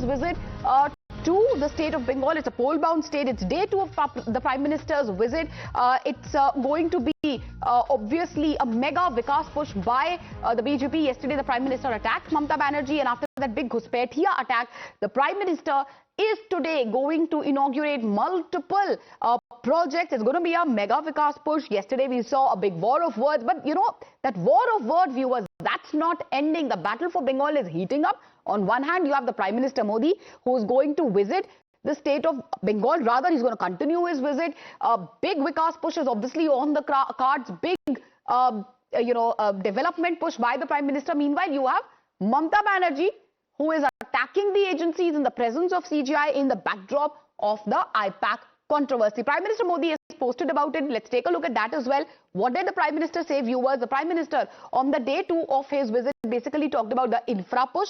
Minister's visit to the state of Bengal. It's a poll-bound state. It's day 2 of the Prime Minister's visit. It's going to be obviously a mega Vikas push by the BJP. Yesterday, the Prime Minister attacked Mamata Banerjee, and after that big Ghuspatia attack, the Prime Minister is today going to inaugurate multiple projects. It's going to be a mega Vikas push. Yesterday, we saw a big war of words. But, you know, that war of words, viewers, that's not ending. The battle for Bengal is heating up. On one hand, you have the Prime Minister Modi, who is going to visit the state of Bengal. Rather, he's going to continue his visit. Big Vikas push is obviously on the cards. Big, development push by the Prime Minister. Meanwhile, you have Mamata Banerjee, who is attacking the agencies in the presence of CGI in the backdrop of the IPAC controversy. Prime Minister Modi has posted about it. Let's take a look at that as well. What did the Prime Minister say, viewers? The Prime Minister, on the day 2 of his visit, basically talked about the infra push.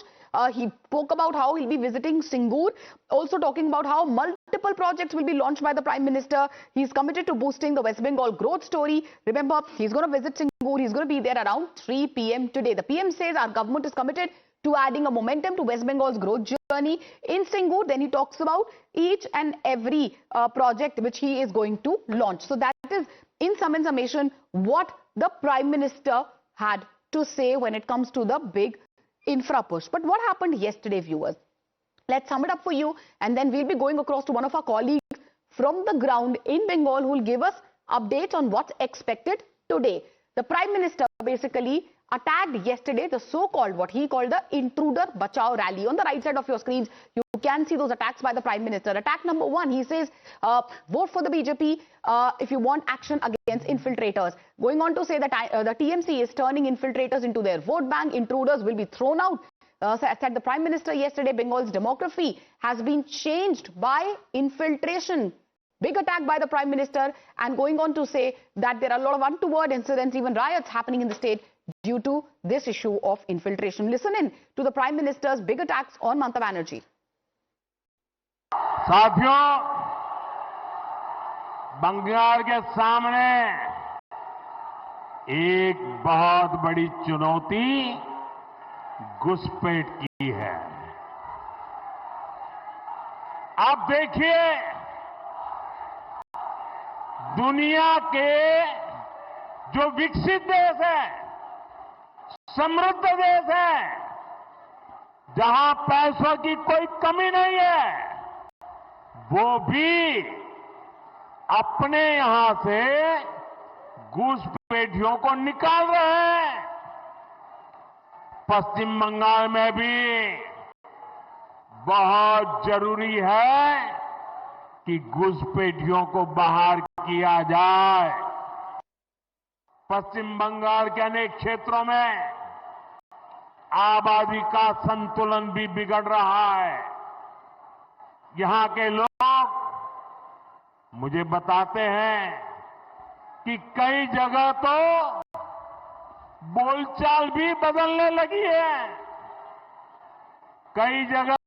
He spoke about how he'll be visiting Singur, also talking about how multiple projects will be launched by the Prime Minister. He's committed to boosting the West Bengal growth story. Remember, he's going to visit Singur. He's going to be there around 3 p.m. today. The PM says our government is committed to adding a momentum to West Bengal's growth journey in Singur. Then he talks about each and every project which he is going to launch. So that is, in some summation, what the Prime Minister had to say when it comes to the big infra push. But what happened yesterday, viewers? Let's sum it up for you, and then we'll be going across to one of our colleagues from the ground in Bengal who will give us updates on what's expected today. The Prime Minister basically attacked yesterday the so-called, what he called the intruder bachao rally. On the right side of your screens, you can see those attacks by the Prime Minister. Attack number 1, he says, vote for the BJP if you want action against infiltrators. Going on to say that the TMC is turning infiltrators into their vote bank. Intruders will be thrown out. Said the Prime Minister yesterday, Bengal's demography has been changed by infiltration. Big attack by the Prime Minister, and going on to say that there are a lot of untoward incidents, even riots happening in the state due to this issue of infiltration. Listen in to the Prime Minister's big attacks on Mamata Banerjee. साथियों, बंगाल के सामने एक बहुत बड़ी चुनौती घुसपैठ की है। आप देखिए, दुनिया के जो विकसित देश है, समृद्ध देश है, जहां पैसों की कोई कमी नहीं है, वो भी अपने यहां से घुसपैठियों को निकाल रहे हैं। पश्चिम बंगाल में भी बहुत जरूरी है कि घुसपैठियों को बाहर किया जाए। पश्चिम बंगाल के अनेक क्षेत्रों में आबादी का संतुलन भी बिगड़ रहा है। यहां के लोग मुझे बताते हैं कि कई जगह तो बोलचाल भी बदलने लगी है। कई जगह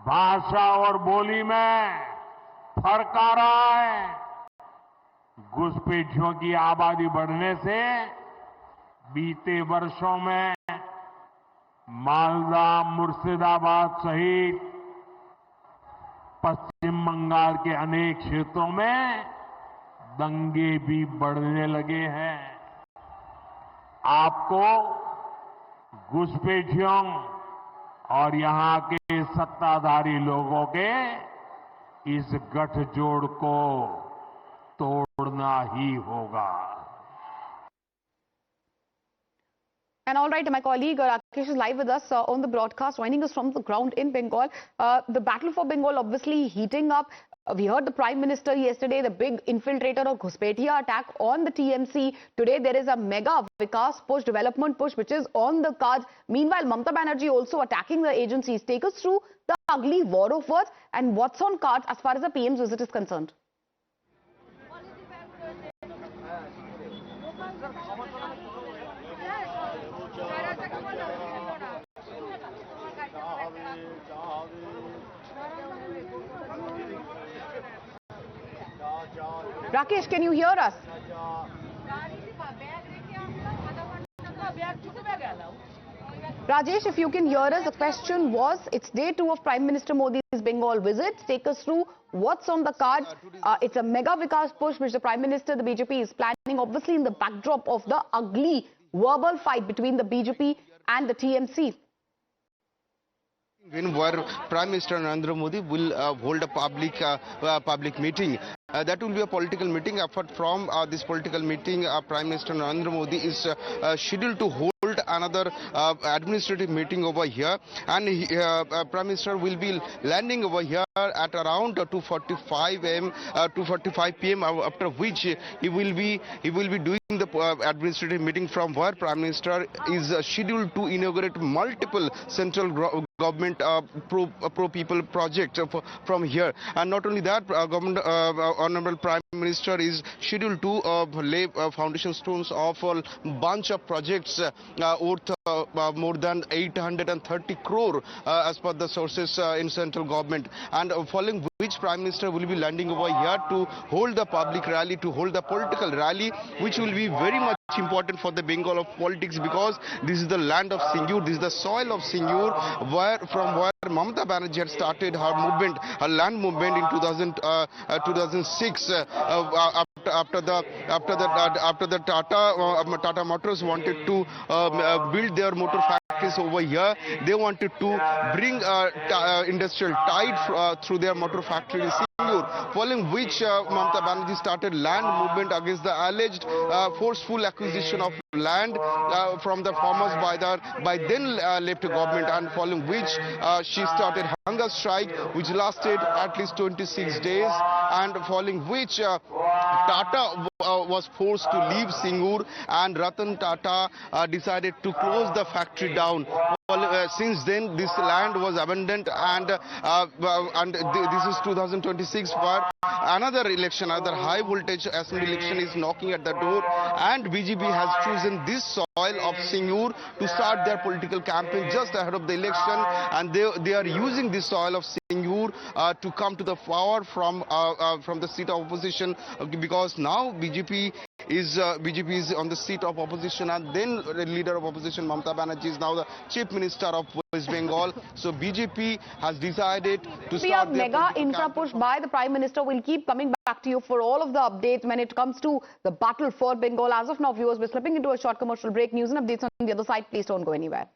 भाषा और बोली में फर्क आ रहा है। घुसपैठियों की आबादी बढ़ने से बीते वर्षों में मालदा, मुर्शिदाबाद सहित पश्चिम बंगाल के अनेक क्षेत्रों में दंगे भी बढ़ने लगे हैं। आपको घुसपैठियों और यहां के सत्ताधारी लोगों के इस गठजोड़ को तोड़ना ही होगा। And all right, my colleague Rakesh is live with us on the broadcast, joining us from the ground in Bengal. The battle for Bengal obviously heating up. We heard the Prime Minister yesterday, the big infiltrator or Ghuspatia attack on the TMC. Today, there is a mega Vikas push, development push, which is on the cards. Meanwhile, Mamata Banerjee also attacking the agencies. Take us through the ugly war of words and what's on cards as far as the PM's visit is concerned. Rakesh, can you hear us? Rajesh, if you can hear us, the question was, it's day 2 of Prime Minister Modi's Bengal visit. Take us through what's on the card. It's a mega Vikas push which the Prime Minister, the BJP, is planning, obviously in the backdrop of the ugly verbal fight between the BJP and the TMC. Where Prime Minister Narendra Modi will hold a public meeting. That will be a political meeting. Apart from this political meeting, Prime Minister Narendra Modi is scheduled to hold another administrative meeting over here, and Prime Minister will be landing over here at around 2:45 a.m. 2:45 p.m. After which he will be doing the administrative meeting, from where Prime Minister is scheduled to inaugurate multiple central government pro-people projects from here. And not only that, Honorable Prime Minister is scheduled to lay foundation stones of a bunch of projects worth more than 830 crore as per the sources in central government. And following which Prime Minister will be landing over here to hold the public rally, to hold the political rally, which will be very much important for the Bengal of politics, because this is the land of Singur, this is the soil of Singur, from where Mamata Banerjee had started her movement, her land movement in 2006. After the Tata Motors wanted to build their motor factories over here, they wanted to bring industrial tide through their motor factory in Singur, following which Mamata Banerjee started land movement against the alleged forceful acquisition of land from the farmers by then left government, and following which she started hunger strike, which lasted at least 26 days, and following which Tata was forced to leave Singur, and Ratan Tata decided to close the factory down. Since then, this land was abandoned, and this is 2026, where another election, another high voltage assembly election is knocking at the door, and BJP has chosen this soil of Singur to start their political campaign just ahead of the election, and they are using this soil of Singur to come to the power from the seat of opposition, because now BJP is on the seat of opposition, and then the leader of opposition Mamata Banerjee is now the Chief Minister of West Bengal. So BJP has decided to start a mega infra push by the Prime Minister. We'll keep coming back to you for all of the updates when it comes to the battle for Bengal. As of now, viewers, we're slipping into a short commercial break. News and updates on the other side. Please don't go anywhere.